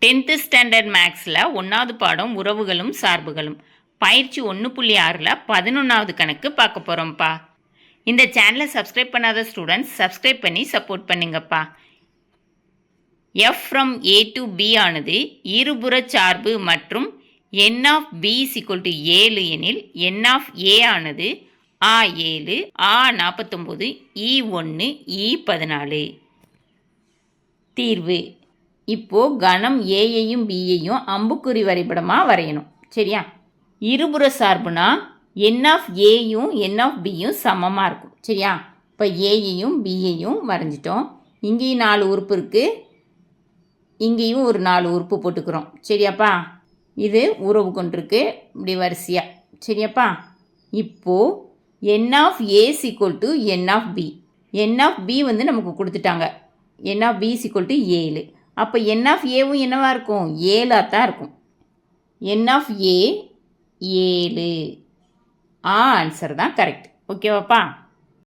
10th standard மேக்ஸில் 1வது பாடம் உறவுகளும் சார்புகளும் பயிற்சி 1.6ல் 11வது கணக்கு பார்க்க போகிறோம்ப்பா. இந்த சேனலை சப்ஸ்கிரைப் பண்ணாத ஸ்டூடெண்ட்ஸ் சப்ஸ்கிரைப் பண்ணி சப்போர்ட் பண்ணுங்கப்பா. f from a to b ஆனது இருபுற சார்பு மற்றும் n of b = 7 எனில் n of a ஆனது a7, a49, e1, e14. தீர்வு. இப்போ கணம் ஏயையும் பியையும் அம்புக்குறி வரைபடமாக வரையணும். சரியா? இருபுற சார்புனா n of ஏயும் n of பியும் சமமாக இருக்கும். சரியா? இப்போ ஏயையும் பியையும் வரைஞ்சிட்டோம். இங்கேயும் 4 உறுப்பு இருக்குது, இங்கேயும் ஒரு 4 உறுப்பு போட்டுக்கிறோம். சரியாப்பா? இது உறவு கொண்டிருக்கு இப்படி வரிசையாக. சரியாப்பா? இப்போது n of a = n of b. n of b வந்து நமக்கு கொடுத்துட்டாங்க. n of b = 7. அப்போ n of ஏவும் என்னவா இருக்கும்? 7ஆக தான் இருக்கும். n of a 7. ஆன்சர் தான் கரெக்ட். ஓகேவாப்பா?